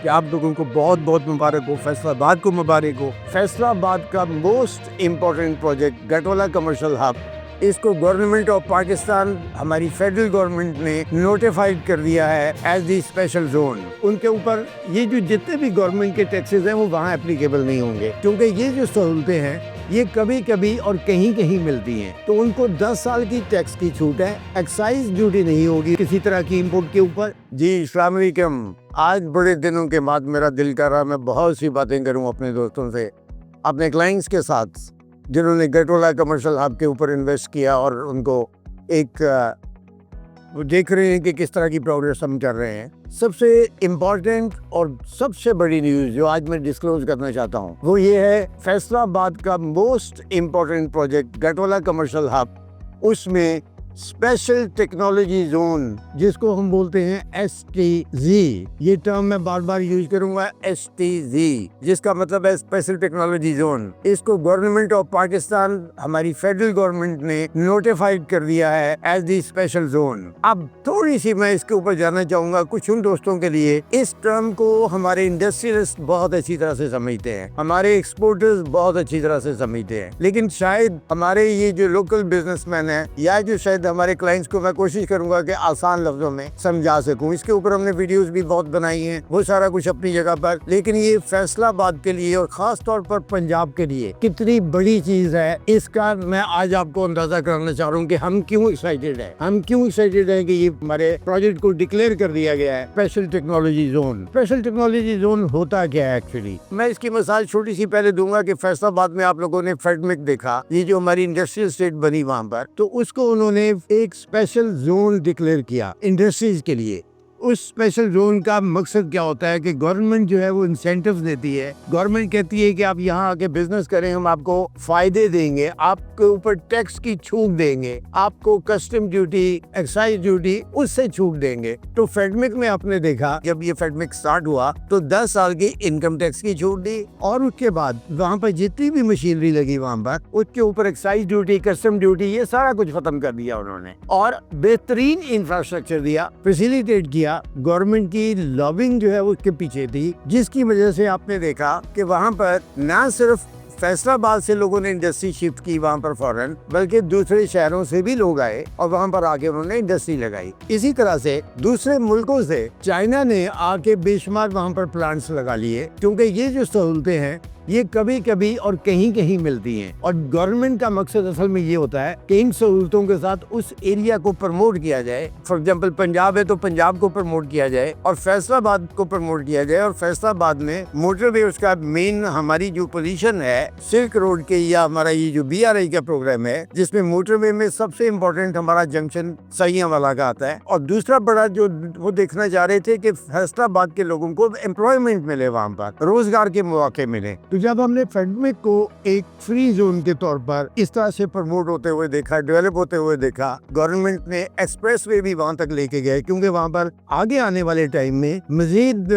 कि आप लोगों को बहुत बहुत मुबारक हो, फैसलाबाद को मुबारक हो। फैसलाबाद का most important project Gatola commercial hub, इसको गवर्नमेंट ऑफ पाकिस्तान, हमारी फेडरल गवर्नमेंट ने नोटिफाइड कर दिया है एज दी स्पेशल जोन। उनके ऊपर ये जो जितने भी गवर्नमेंट के टैक्सेस हैं वो वहाँ एप्लीकेबल नहीं होंगे, क्योंकि ये जो सहूलतें हैं ये कभी कभी और कहीं कहीं मिलती हैं। तो उनको 10 साल की टैक्स की छूट है, एक्साइज ड्यूटी नहीं होगी किसी तरह की इंपोर्ट के ऊपर। जी अस्सलाम वालेकुम। आज बड़े दिनों के बाद मेरा दिल कर रहा मैं बहुत सी बातें करूं अपने दोस्तों से, अपने क्लाइंट्स के साथ, जिन्होंने गटोला कमर्शियल हब के ऊपर इन्वेस्ट किया और उनको एक वो देख रहे हैं कि किस तरह की प्रोग्रेस हम कर रहे हैं। सबसे इम्पॉर्टेंट और सबसे बड़ी न्यूज़ जो आज मैं डिस्क्लोज करना चाहता हूँ वो ये है, फैसलाबाद का most important project Gatola commercial hub, उसमें स्पेशल टेक्नोलॉजी जोन, जिसको हम बोलते हैं STZ, ये टर्म मैं बार बार यूज करूंगा, STZ, जिसका मतलब है स्पेशल टेक्नोलॉजी जोन। इसको गवर्नमेंट ऑफ पाकिस्तान, हमारी फेडरल गवर्नमेंट ने नोटिफाइड कर दिया है एज दी स्पेशल जोन। अब थोड़ी सी मैं इसके ऊपर जानना चाहूंगा कुछ उन दोस्तों के लिए, इस टर्म को हमारे इंडस्ट्रियलिस्ट बहुत अच्छी तरह से समझते हैं, हमारे एक्सपोर्टर्स बहुत अच्छी तरह से समझते हैं, लेकिन शायद हमारे ये जो लोकल बिजनेसमैन है या जो शायद हमारे क्लाइंट्स को मैं कोशिश करूंगा कि आसान लफ्जों में समझा सकूं। इसके ऊपर हमने वीडियोस भी बहुत बनाई हैं, वो सारा कुछ अपनी जगह पर, लेकिन ये फैसलाबाद के लिए और खास तौर पर पंजाब के लिए कितनी बड़ी चीज है, इसका मैं आज आपको अंदाजा कराना चाह रहा हूँ कि हम क्यों एक्साइटेड है। हम क्यों एक्साइटेड है कि ये हमारे प्रोजेक्ट को डिक्लेयर कर दिया गया है special technology zone. Special technology zone होता क्या है एक्चुअली, मैं इसकी मिसाल छोटी सी पहले दूंगा कि फैसलाबाद में आप लोगों ने फेडमिक देखा, ये जो हमारी इंडस्ट्रियल स्टेट बनी वहां पर, तो उसको उन्होंने एक स्पेशल जोन डिक्लेयर किया इंडस्ट्रीज के लिए। उस स्पेशल जोन का मकसद क्या होता है कि गवर्नमेंट जो है वो इंसेंटिव्स देती है। गवर्नमेंट कहती है कि आप यहाँ आके बिजनेस करें, हम आपको फायदे देंगे, आपके ऊपर टैक्स की छूट देंगे, आपको कस्टम ड्यूटी, एक्साइज ड्यूटी उससे छूट देंगे। तो फेडमिक में आपने देखा, जब ये फेडमिक स्टार्ट हुआ तो 10 साल की इनकम टैक्स की छूट दी, और उसके बाद वहाँ पर जितनी भी मशीनरी लगी वहाँ पर उसके ऊपर एक्साइज ड्यूटी, कस्टम ड्यूटी, ये सारा कुछ खत्म कर दिया उन्होंने, और बेहतरीन इंफ्रास्ट्रक्चर दिया, फैसिलिटेट किया। गवर्नमेंट की लॉबिंग जो है वो उसके पीछे थी, जिसकी वजह से आपने देखा कि वहां पर ना सिर्फ फैसलाबाद से लोगों ने इंडस्ट्री शिफ्ट की वहां पर फौरन, बल्कि दूसरे शहरों से भी लोग आए और वहां पर आके उन्होंने इंडस्ट्री लगाई। इसी तरह से दूसरे मुल्कों से, चाइना ने आके बेशुमार वहां पर प्लांट्स लगा लिए, क्योंकि ये जो सहूलतें हैं ये कभी कभी और कहीं कहीं मिलती हैं, और गवर्नमेंट का मकसद असल में ये होता है कि इन सहूलतों के साथ उस एरिया को प्रमोट किया जाए। फॉर एग्जांपल पंजाब है तो पंजाब को प्रमोट किया जाए और फैसलाबाद को प्रमोट किया जाए, और फैसलाबाद में मोटरवे उसका मेन, हमारी जो पोजीशन है सिल्क रोड के, या हमारा ये जो BRI का प्रोग्राम है, जिसमें मोटरवे में सबसे इम्पोर्टेंट हमारा जंक्शन सैय्यद वाला का आता है, और दूसरा बड़ा जो वो देखना चाह रहे थे कि फैसलाबाद के लोगों को एम्प्लॉयमेंट मिले, वहाँ पर रोजगार के मौके मिले। तो जब हमने फेडमिक को एक फ्री जोन के तौर पर इस तरह से प्रमोट होते हुए देखा, डेवलप होते हुए देखा, गवर्नमेंट ने एक्सप्रेसवे भी वहां तक लेके गए, क्योंकि वहां पर आगे आने वाले टाइम में मजीद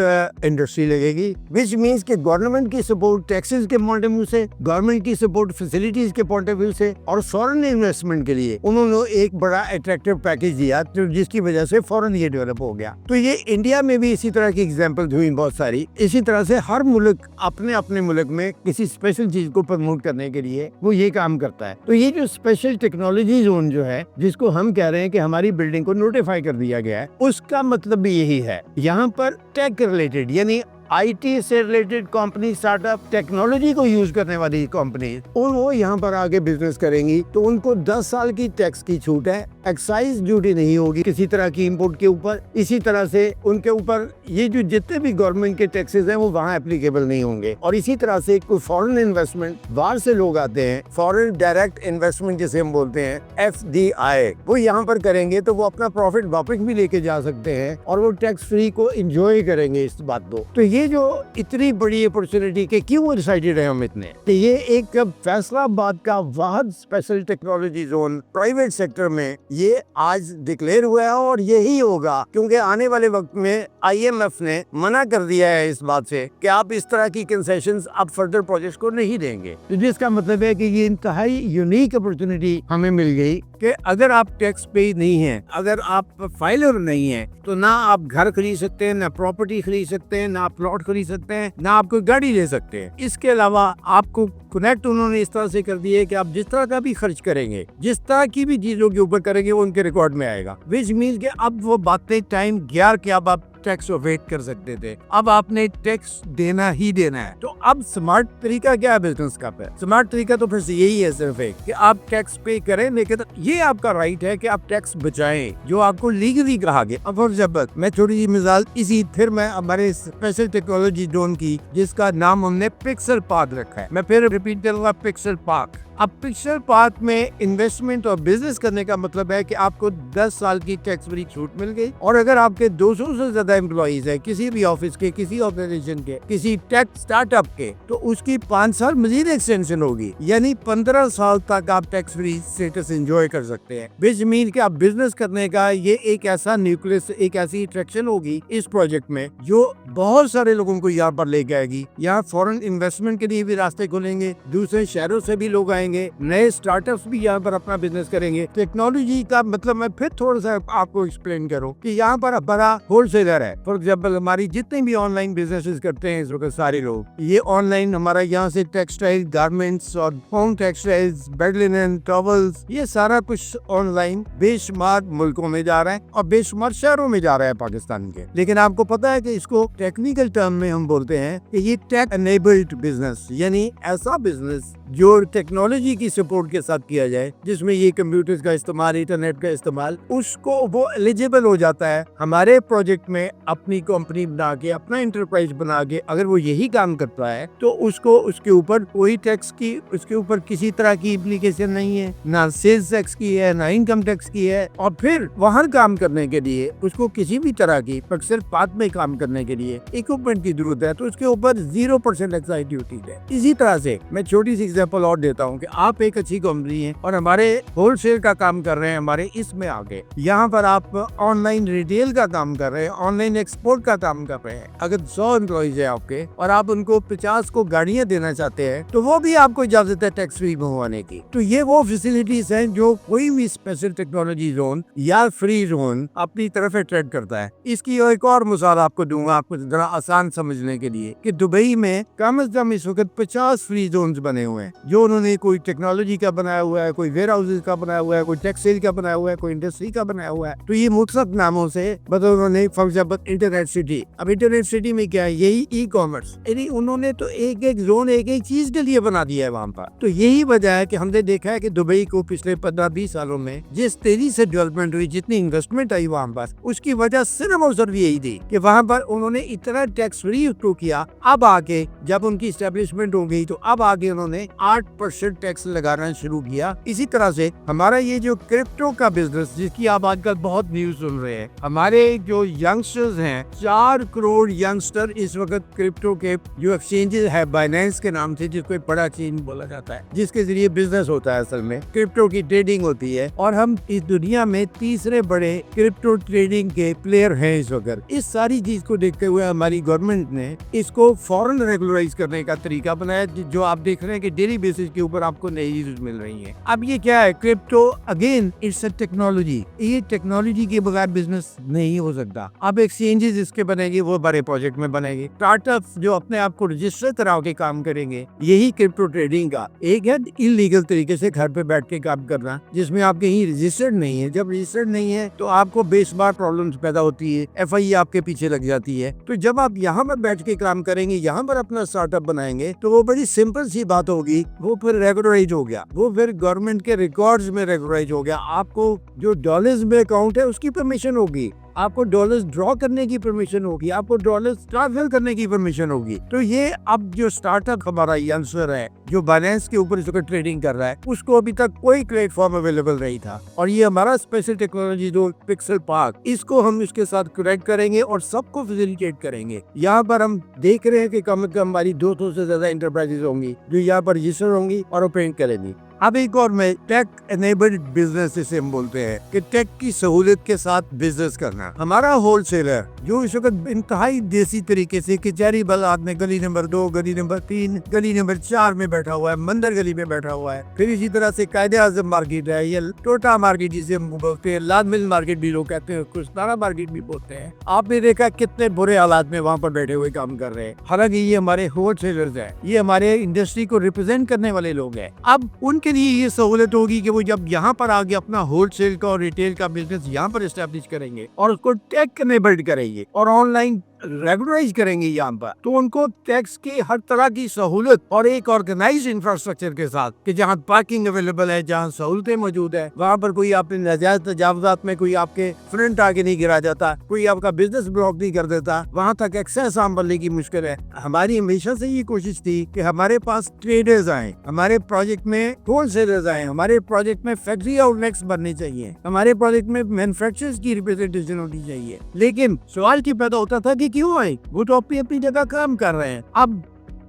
इंडस्ट्री लगेगी, विच मीन्स कि गवर्नमेंट की सपोर्ट टैक्सेस के पॉइंट ऑफ व्यू से, गवर्नमेंट की सपोर्ट फैसिलिटीज के पॉइंट ऑफ व्यू से, और फॉरेन इन्वेस्टमेंट के लिए उन्होंने एक बड़ा अट्रैक्टिव पैकेज दिया, तो जिसकी वजह से फॉरेन ये डेवलप हो गया। तो ये इंडिया में भी इसी तरह की एग्जाम्पल हुई बहुत सारी। इसी तरह से हर मुल्क अपने अपने मुल्क में किसी स्पेशल चीज को प्रमोट करने के लिए वो ये काम करता है। तो ये जो स्पेशल टेक्नोलॉजी जोन जो है, जिसको हम कह रहे हैं कि हमारी बिल्डिंग को नोटिफाई कर दिया गया है, उसका मतलब भी यही है। यहाँ पर टेक रिलेटेड, यानी IT से रिलेटेड कंपनी, स्टार्टअप, टेक्नोलॉजी को यूज करने वाली कंपनी, और वो यहाँ पर आगे बिजनेस करेंगी, तो उनको 10 साल की टैक्स की छूट है, एक्साइज ड्यूटी नहीं होगी किसी तरह की इंपोर्ट के ऊपर। इसी तरह से उनके ऊपर ये जो जितने भी गवर्नमेंट के टैक्सेस हैं वो वहाँ एप्लीकेबल नहीं होंगे, और इसी तरह से कोई फॉरेन इन्वेस्टमेंट, बाहर से लोग आते हैं, फॉरेन डायरेक्ट इन्वेस्टमेंट जिसे हम बोलते हैं FDI, वो यहाँ पर करेंगे तो वो अपना प्रॉफिट वापस भी लेके जा सकते हैं, और वो टैक्स फ्री को एंजॉय करेंगे इस बात को। तो ये जो इतनी बड़ी अपॉर्चुनिटी के क्यों एक्साइटेड है हम इतने, तो ये एक फैसलाबाद का वाहद special technology zone private sector में ये आज डिक्लेयर हुआ है, और यही होगा, क्योंकि आने वाले वक्त में IMF ने मना कर दिया है इस बात से कि आप इस तरह की कंसेशंस आप फर्दर प्रोजेक्ट्स को नहीं देंगे। तो जिसका मतलब है कि ये इंतहाई यूनिक अपॉर्चुनिटी हमें मिल गई कि अगर आप टैक्स पे नहीं हैं, अगर आप फाइलर नहीं हैं, तो ना आप घर खरीद सकते हैं, ना प्रॉपर्टी खरीद सकते हैं, ना आप प्लॉट खरीद सकते हैं, ना आप कोई गाड़ी ले सकते हैं। इसके अलावा आपको कनेक्ट उन्होंने इस तरह से कर दिए कि आप जिस तरह का भी खर्च करेंगे, जिस तरह की भी चीजों के ऊपर करेंगे, वो उनके रिकॉर्ड में आएगा। विच मीन कि अब वो बातें टाइम गया कि अब आप टैक्स अवॉइड कर सकते थे, अब आपने टैक्स देना ही देना है। तो अब स्मार्ट तरीका क्या है बिजनेस का? पे स्मार्ट तरीका तो फिर से यही है सिर्फ एक कि आप टैक्स पे करें, लेकिन ये आपका राइट है कि आप टैक्स बचाएं जो आपको लीगली कहा गया। अब फॉर एग्जाम्पल मैं थोड़ी सी मिसाल इसी फिर मैं हमारे स्पेशल टेक्नोलॉजी जोन की, जिसका नाम हमने पिक्सल पार्क रखा है, मैं फिर रिपीट करूंगा, पिक्सल पार्क। अब पिक्सल पार्क में इन्वेस्टमेंट और बिजनेस करने का मतलब है कि आपको 10 साल की टैक्स फ्री छूट मिल गई, और अगर आपके 200 से ज्यादा एम्प्लॉइज है किसी भी ऑफिस के, किसी ऑर्गेनाइजेशन के, किसी टेक स्टार्टअप के, तो उसकी 5 साल मजीद एक्सटेंशन होगी, यानी 15 साल तक आप टैक्स फ्री स्टेटस एंजॉय कर सकते हैं। विच मीन कि आप बिजनेस करने का ये एक ऐसा न्यूक्लियस, एक ऐसी अट्रैक्शन होगी इस प्रोजेक्ट में जो बहुत सारे लोगों को यहाँ पर लेके आएगी। यहाँ फॉरेन इन्वेस्टमेंट के लिए भी रास्ते खुलेंगे, दूसरे शहरों से भी लोग आएंगे, नए स्टार्टअप्स भी यहाँ पर अपना बिजनेस करेंगे। टेक्नोलॉजी का मतलब मैं फिर थोड़ा सा आपको एक्सप्लेन करूँ कि यहाँ पर बड़ा होलसेलर है। फॉर एग्जाम्पल हमारी जितने भी ऑनलाइन बिजनेसेस करते हैं इस वक्त सारे लोग, ये ऑनलाइन हमारा यहाँ से टेक्सटाइल, गारमेंट्स और home textiles, bed linen, towels, ये सारा कुछ ऑनलाइन बेशुमार मुल्कों में जा रहा है और बेशुमार शहरों में जा रहा है पाकिस्तान के। लेकिन आपको पता है कि इसको टेक्निकल टर्म में हम बोलते हैं कि ये टेक एनेबल्ड बिजनेस, यानी ऐसा बिजनेस जो टेक्नोलॉजी की सपोर्ट के साथ किया जाए, जिसमें ये कंप्यूटर्स का इस्तेमाल, इंटरनेट का इस्तेमाल, उसको वो एलिजिबल हो जाता है हमारे प्रोजेक्ट में अपनी कंपनी बना के, अपना इंटरप्राइज बना के। अगर वो यही काम करता है तो उसको उसके ऊपर कोई टैक्स की, उसके ऊपर किसी तरह की इम्प्लीकेशन नहीं है, ना सेल्स टैक्स की है, ना इनकम टैक्स की है। और फिर वहाँ काम करने के लिए उसको किसी भी तरह की, पर सिर्फ पार्क में काम करने के लिए इक्विपमेंट की जरूरत है, तो उसके ऊपर 0% एक्साइज ड्यूटी है। इसी तरह से मैं छोटी सी एग्जांपल और देता हूँ कि आप एक अच्छी कंपनी है और हमारे होलसेल का काम कर रहे हैं, हमारे इसमें आगे यहाँ पर आप ऑनलाइन रिटेल का काम कर रहे हैं, ऑनलाइन एक्सपोर्ट का काम कर रहे हैं। अगर 100 एम्प्लॉइज है आपके और आप उनको 50 को गाड़ियां देना चाहते हैं, तो वो भी आपको इजाजत है टैक्स फ्री मंगवाने की। तो ये वो फैसिलिटीज हैं जो कोई भी स्पेशल टेक्नोलॉजी जोन या फ्री जोन अपनी तरफ अट्रैक्ट करता है। इसकी एक और मिसाल आपको दूंगा, आपको जरा आसान समझने के लिए, कि दुबई में कम से कम इस वक्त 50 फ्री जोन बने हुए हैं, जो उन्होंने कोई टेक्नोलॉजी का बनाया हुआ है, कोई वेयर हाउसेज का बनाया हुआ है, कोई टेक्सटाइल का बनाया हुआ है, कोई इंडस्ट्री का बनाया हुआ है। तो ये मुख्तलिफ नामों से मतलब उन्होंने, फॉर एग्जाम्पल इंटरनेट सिटी। अब इंटरनेट सिटी में क्या है? यही ई कॉमर्स, यानी उन्होंने तो एक एक जोन एक एक चीज के लिए बना दिया है वहाँ पर। तो यही वजह है कि हमने देखा है कि दुबई को पिछले 15-20 सालों में जिस तेजी से डेवलपमेंट हुई, जितनी इन्वेस्टमेंट आई वहाँ पर, उसकी वजह सिर्फ और सिर्फ यही थी कि वहाँ पर उन्होंने इतना टैक्स फ्री उसको किया। अब आके जब उनकी एस्टेब्लिशमेंट हो गई, तो अब आगे उन्होंने 8% टैक्स लगाना शुरू किया। इसी तरह से हमारा ये जो क्रिप्टो का बिजनेस, जिसकी आप आजकल बहुत न्यूज सुन रहे हैं, हमारे जो यंगस्टर्स हैं, 4 करोड़ यंगस्टर इस वक्त क्रिप्टो के जो एक्सचेंजेस है, बाइनेंस के नाम से, जिसको एक बड़ा चेंज बोला जाता है, जिसके जरिए बिजनेस होता है, असल में क्रिप्टो की ट्रेडिंग होती है, और हम इस दुनिया में तीसरे बड़े क्रिप्टो ट्रेडिंग के प्लेयर हैं इस वक्त। इस सारी चीज को देखते हुए हमारी गवर्नमेंट ने इसको फौरन रेगुलराइज करने का तरीका बनाया, जो आप देख रहे हैं कि डेली बेसिस के ऊपर आपको नई चीज मिल रही है। अब ये क्या है? Crypto again it's a technology. ये टेक्नोलॉजी के बगैर बिजनेस नहीं हो सकता। अब एक्सचेंजेस इसके बनेगी, वो बड़े प्रोजेक्ट में बनेगी। स्टार्टअप्स जो अपने आप को रजिस्टर करा के काम करेंगे, यही क्रिप्टो ट्रेडिंग का एक है इलीगल तरीके से घर पे बैठ के काम करना, जिसमें आप कहीं रजिस्टर्ड नहीं है। जब रजिस्टर्ड नहीं है तो आपको बेशुमार प्रॉब्लम्स पैदा होती है, FIE आपके पीछे लग जाती है। तो जब आप यहाँ पर बैठ के काम करेंगे, यहाँ पर अपना स्टार्टअप बनाएंगे, तो वो बड़ी सिंपल सी बात होगी, वो फिर रेगुलराइज हो गया, वो फिर गवर्नमेंट के रिकॉर्ड्स में रेगुलराइज हो गया। आपको जो डॉलर्स में अकाउंट है उसकी परमिशन होगी, आपको डॉलर्स ड्रॉ करने की परमिशन होगी, आपको डॉलर्स ट्रांसफर करने की परमिशन होगी। तो ये अब जो स्टार्टअप हमारा यंगस्टर है, जो बाइनेंस के ऊपर इसको ट्रेडिंग कर रहा है, उसको अभी तक कोई प्लेटफॉर्म अवेलेबल नहीं था। और ये हमारा स्पेशल टेक्नोलॉजी जो पिक्सल पार्क, इसको हम इसके साथ कनेक्ट करेंगे और सबको फैसिलिटेट करेंगे। यहाँ पर हम देख रहे हैं कि कम से कम हमारी 200 से ज्यादा इंटरप्राइजेज होंगी जो यहाँ पर रजिस्टर होंगी और ऑपरेट करेंगी। अब एक और में टेक एनेबल्ड बिजनेस इसे हम बोलते हैं कि टेक की सहूलियत के साथ बिजनेस करना। हमारा होलसेलर जो इस वक्त इंतहाई देसी तरीके से कचहरी बाजार में गली नंबर 2, गली नंबर 3, गली नंबर 4 में बैठा हुआ है, मंदिर गली में बैठा हुआ है, फिर इसी तरह से कायदे आजम मार्केट है, ये टोटा मार्केट जिसे हम बोलते हैं, लाल मिल मार्केट भी लोग कहते हैं, कुछ तारा मार्केट भी बोलते हैं। आपने देखा कितने बुरे हालात में वहाँ पर बैठे हुए काम कर रहे हैं। हालांकि ये हमारे होलसेलर्स हैं, ये हमारे इंडस्ट्री को रिप्रेजेंट करने वाले लोग हैं। अब उनके लिए ये सहूलत होगी कि वो जब यहाँ पर आगे अपना होलसेल का और रिटेल का बिजनेस यहाँ पर एस्टेब्लिश करेंगे और उसको टेक एनेबल्ड करेंगे और ऑनलाइन रेगुलराइज करेंगे यहाँ पर, तो उनको टैक्स की हर तरह की सहूलत और एक ऑर्गेनाइज इंफ्रास्ट्रक्चर के साथ कि जहाँ पार्किंग अवेलेबल है, जहाँ सहूलतें मौजूद है, वहाँ पर कोई आपने नाजायज तजावुजात में कोई आपके फ्रंट आगे नहीं गिरा जाता, कोई आपका बिजनेस ब्लॉक नहीं कर देता, वहाँ तक एक्सेस आम बनने की मुश्किल है। हमारी हमेशा से ये कोशिश थी कि हमारे पास ट्रेडर्स आए, हमारे प्रोजेक्ट में होलसेलर्स आए, हमारे प्रोजेक्ट में फैक्ट्री आउटलेट्स बनने चाहिए, हमारे प्रोजेक्ट में मैन्युफैक्चरर्स की रिप्रेजेंटेशन होनी चाहिए। लेकिन सवाल की पैदा होता था कि क्यों आए, वो तो अपनी अपनी जगह काम कर रहे हैं। अब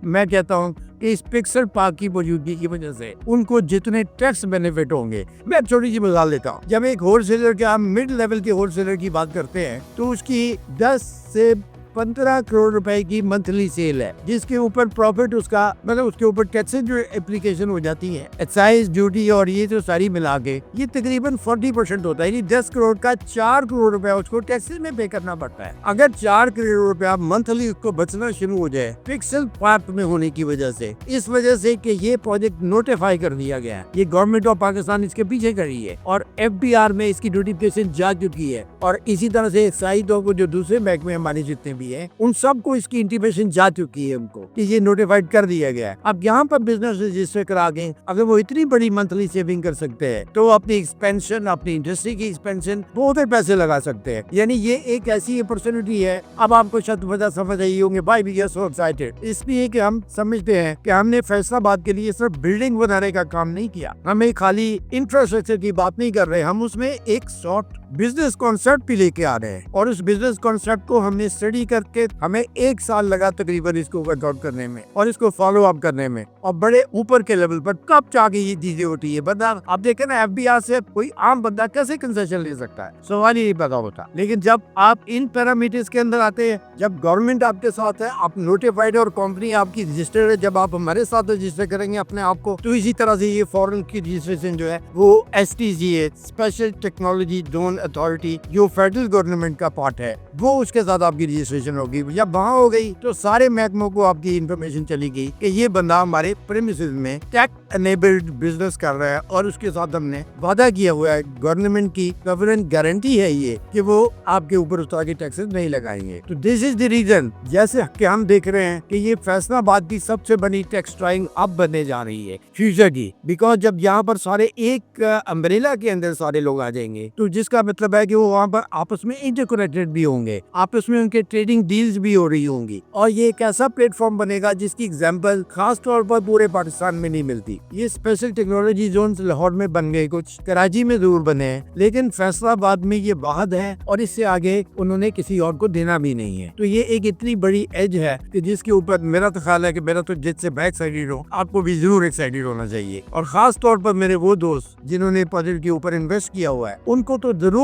मैं कहता हूँ कि इस पिक्सल पार्क की मौजूदगी की वजह से उनको जितने टैक्स बेनिफिट होंगे, मैं छोटी सी मिसाल लेता हूँ। जब एक होलसेलर के हम मिड लेवल के होलसेलर की बात करते हैं तो उसकी 10 से 15 करोड़ रुपए की मंथली सेल है, जिसके ऊपर प्रॉफिट उसका मतलब उसके ऊपर टैक्सेस जो एप्लीकेशन हो जाती है, एक्साइज ड्यूटी और ये जो सारी मिला के ये तकरीबन 40% होता है। 10 करोड़ का 4 करोड़ रुपया उसको टैक्सेस में पे करना पड़ता है। अगर 4 करोड़ रुपया मंथली उसको बचना शुरू हो जाए पिक्सल पार्क में होने की वजह से, इस वजह से कि ये प्रोजेक्ट नोटिफाई कर दिया गया है, ये गवर्नमेंट ऑफ पाकिस्तान इसके पीछे खड़ी है और FBR में इसकी नोटिफिकेशन जा चुकी है और इसी तरह से एक्साइज और जो दूसरे महकमे हमारे जितने भी है उन सबको इसकी इंटीमेशन जा चुकी है उनको कि ये नोटिफाइड कर दिया गया है। अब यहाँ पर बिजनेस रजिस्टर करा के अगर वो इतनी बड़ी मंथली सेविंग कर सकते हैं तो अपनी एक्सपेंशन, अपनी इंडस्ट्री की एक्सपेंशन बहुत ही पैसे लगा सकते हैं। यानी ये एक ऐसी अपॉर्चुनिटी है। अब आपको शायद वजह समझ आई होंगे भाई वी आर सो एक्साइटेड, इसलिए कि हम समझते हैं कि हमने फैसलाबाद के लिए सिर्फ बिल्डिंग बनाने का काम नहीं किया, हमें खाली इंफ्रास्ट्रक्चर की बात नहीं कर रहे, हम उसमें एक शॉर्ट बिजनेस कॉन्सेप्ट भी लेके आ रहे हैं और उस बिजनेस कॉन्सेप्ट को हमने स्टडी करके हमें 1 साल लगा तकरीबन इसको वर्कआउट करने में और इसको फॉलो अप करने में और बड़े ऊपर के लेवल पर कब जाके ये चीजें होती है। बंदा आप देखें ना FBR से कोई आम बंदा कैसे कंसेशन ले सकता है, सवाल ही नहीं पैदा होता। लेकिन जब आप इन पैरामीटर्स के अंदर आते हैं, जब गवर्नमेंट आपके साथ है, आप नोटिफाइड और कंपनी आपकी रजिस्टर्ड है, जब आप हमारे साथ रजिस्टर करेंगे अपने आप को, तो इसी तरह से ये फॉरेन की रजिस्ट्रेशन जो है वो STGA special technology zone authority जो फेडरल गवर्नमेंट का पार्ट है, वो उसके साथ आपकी रजिस्ट्रेशन होगी। जब वहाँ हो गई तो सारे महकमों को आपकी इंफॉर्मेशन चली गई कि ये बंदा हमारे प्रीमिसेस में टेक एनेबल्ड बिजनेस कर रहा है और उसके साथ हमने वादा किया हुआ है, गवर्नमेंट की गवर्नमेंट गारंटी है ये कि वो आपके ऊपर उस तरह की टैक्सेस नहीं लगाएंगे। तो दिस इज द रीजन जैसे कि हम देख रहे हैं कि ये फैसलाबाद की सबसे बड़ी टैक्स ड्राइंग अब बनने जा रही है फ्यूचर की, बिकॉज जब यहाँ पर सारे एक अम्ब्रेला के अंदर सारे लोग आ जाएंगे तो जिसका मतलब है कि वो वहाँ पर आपस में इंटरकनेक्टेड भी होंगे, आपस में उनके ट्रेडिंग डील्स भी हो रही होंगी और ये एक ऐसा प्लेटफॉर्म बनेगा जिसकी एग्जांपल खास तौर पर पूरे पाकिस्तान में नहीं मिलती। ये स्पेशल टेक्नोलॉजी जोन लाहौर में बन गए, कुछ कराची में जरूर बने हैं, लेकिन फैसलाबाद में ये वाहद है और इससे आगे उन्होंने किसी और को देना भी नहीं है। तो ये एक इतनी बड़ी एज है कि जिसके ऊपर मेरा तो ख्याल है कि मेरा तो जिससे मैं एक्साइटेड हूँ, आपको भी जरूर एक्साइटेड होना चाहिए। और खास तौर पर मेरे वो दोस्त जिन्होंने प्रोजेक्ट के ऊपर इन्वेस्ट किया हुआ है उनको तो जरूर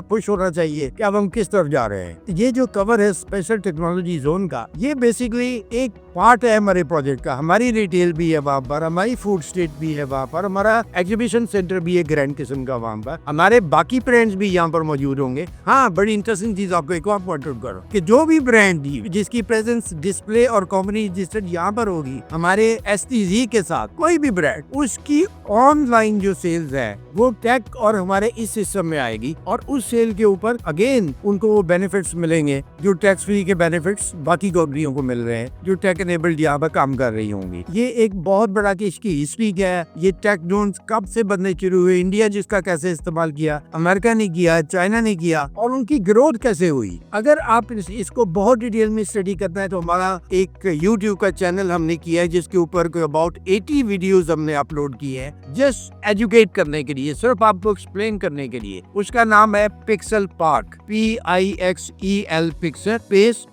खुश होना चाहिए कि अब हम किस तरफ जा रहे हैं। ये जो कवर है स्पेशल टेक्नोलॉजी जोन का, ये बेसिकली एक पार्ट है हमारे प्रोजेक्ट का। हमारी रिटेल भी है वहाँ पर, हमारी फूड स्ट्रीट भी है वहाँ पर, हमारा एग्जीबिशन सेंटर भी है ग्रैंड किस्म का वहाँ पर, हमारे बाकी ब्रांड्स भी यहाँ पर मौजूद होंगे। हाँ, बड़ी इंटरेस्टिंग चीज आपको एक और पॉइंट आउट करो कि जो भी ब्रांड जिसकी प्रेजेंस डिस्प्ले और कंपनी रजिस्टर्ड यहाँ पर होगी हमारे STG के साथ, कोई भी ब्रांड, उसकी ऑनलाइन जो सेल्स है वो टैग और हमारे इस सिस्टम में आएगी और उस सेल के ऊपर अगेन उनको वो बेनिफिट्स मिलेंगे जो टैक्स फ्री के बेनिफिट्स बाकी कंपनियों को मिल रहे हैं जो टेक एनेबल्ड यहाँ पर काम कर रही होंगी। ये एक बहुत बड़ा कि इसकी हिस्ट्री क्या है, ये टेक जोन्स कब से बनने शुरू हुए, इंडिया जिसका कैसे इस्तेमाल किया, अमेरिका ने किया, चाइना ने किया और उनकी ग्रोथ कैसे हुई। अगर आप इसको बहुत डिटेल में स्टडी करना है तो हमारा एक YouTube का चैनल हमने किया है जिसके ऊपर अबाउट 80 वीडियोस हमने अपलोड किए हैं जस्ट एजुकेट करने के लिए, सिर्फ आपको एक्सप्लेन करने के लिए। उसका नाम है pixel park, PIXEL pixel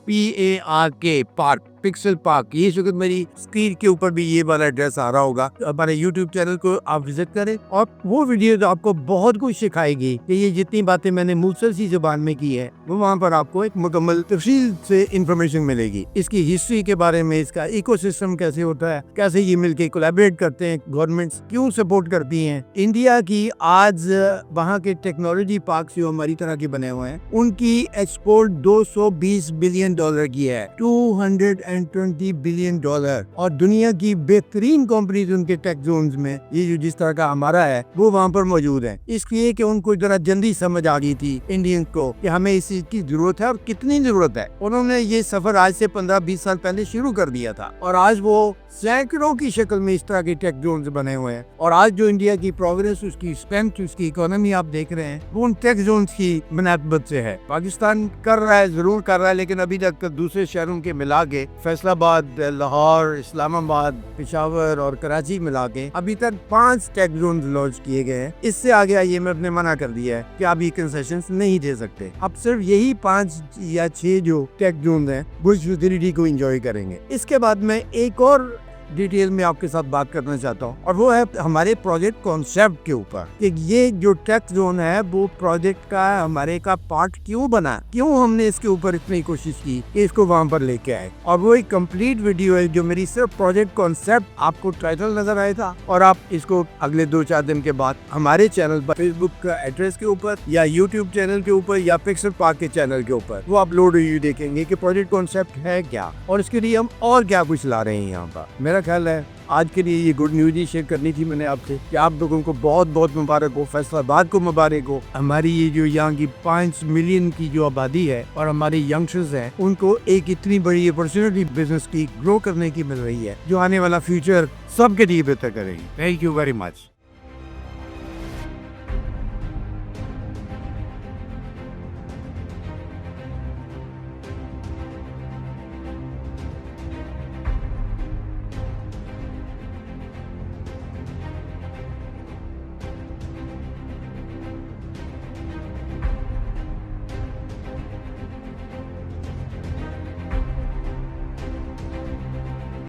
PARK park, pixel park. पाक। ये शुक्र मेरी स्क्रीन के ऊपर भी ये वाला एड्रेस आ रहा होगा। हमारे YouTube चैनल को आप विजिट करें और वो वीडियो आपको बहुत कुछ सिखाएगी कि ये जितनी बातें मैंने मुसलसल सी जुबान में की है वो वहाँ पर आपको एक मुकम्मल तफसील से इंफॉर्मेशन मिलेगी। इसकी हिस्ट्री के बारे में, इसका इकोसिस्टम कैसे होता है, कैसे ये मिलके कोलैबोरेट करते हैं, गवर्नमेंट्स क्यों सपोर्ट करती हैं। इंडिया की आज वहाँ के टेक्नोलॉजी पार्क जो हमारी तरह के बने हुए हैं उनकी एक्सपोर्ट 220 बिलियन डॉलर की है, 220 बिलियन डॉलर। और दुनिया की बेहतरीन कंपनीज उनके टेक जोन्स में ये जो जिस तरह का हमारा है वो वहाँ पर मौजूद है। इसलिए कि उनको जरा जल्दी समझ आ गई थी इंडियन को कि हमें इस चीज की जरूरत है और कितनी जरूरत है। उन्होंने ये सफर आज से 15-20 साल पहले शुरू कर दिया था और आज वो सैकड़ों की शक्ल में इस तरह के टेक जोन्स बने हुए हैं। और आज जो इंडिया की प्रोग्रेस, उसकी स्ट्रेंथ, उसकी इकोनॉमी आप देख रहे हैं वो उन टेक जोन्स की मुनासबत से है। पाकिस्तान कर रहा है, जरूर कर रहा है, लेकिन अभी तक दूसरे शहरों के मिला के, फैसलाबाद, लाहौर, इस्लामाबाद, पेशावर और कराची मिला के अभी तक 5 टेक जोन लॉन्च किए गए हैं। इससे आगे IMF ने मना कर दिया है कि आप ये कंसेशन नहीं दे सकते। अब सिर्फ यही 5 या 6 जो टेक जोन है वो इस फैसिलिटी को एंजॉय करेंगे। इसके बाद में एक और डिटेल में आपके साथ बात करना चाहता हूँ और वो है हमारे प्रोजेक्ट कॉन्सेप्ट के ऊपर कि ये जो टेक जोन है वो प्रोजेक्ट का हमारे का पार्ट क्यों बना, क्यों हमने इसके ऊपर इतनी कोशिश की कि इसको वहां पर लेके आए। और वो एक कंप्लीट वीडियो है जो मेरी सिर्फ प्रोजेक्ट कॉन्सेप्ट, आपको टाइटल नजर आया था और आप इसको अगले 2-4 दिन के बाद हमारे चैनल पर, फेसबुक का एड्रेस के ऊपर या यूट्यूब चैनल के ऊपर या पिक्सल पार्क के चैनल के ऊपर वो अपलोड हुई देखेंगे कि प्रोजेक्ट कॉन्सेप्ट है क्या और इसके लिए हम और क्या कुछ ला रहे हैं यहाँ पर। मेरा ख्याल है आज के लिए ये गुड न्यूज ही शेयर करनी थी मैंने आपसे कि आप लोगों को बहुत बहुत मुबारक हो, फैसलाबाद को मुबारक हो। हमारी ये जो यहाँ की 5 मिलियन की जो आबादी है और हमारे यंगस्टर्स हैं उनको एक इतनी बड़ी अपॉर्चुनिटी बिजनेस की ग्रो करने की मिल रही है जो आने वाला फ्यूचर सबके लिए बेहतर करेगी। Thank you very much.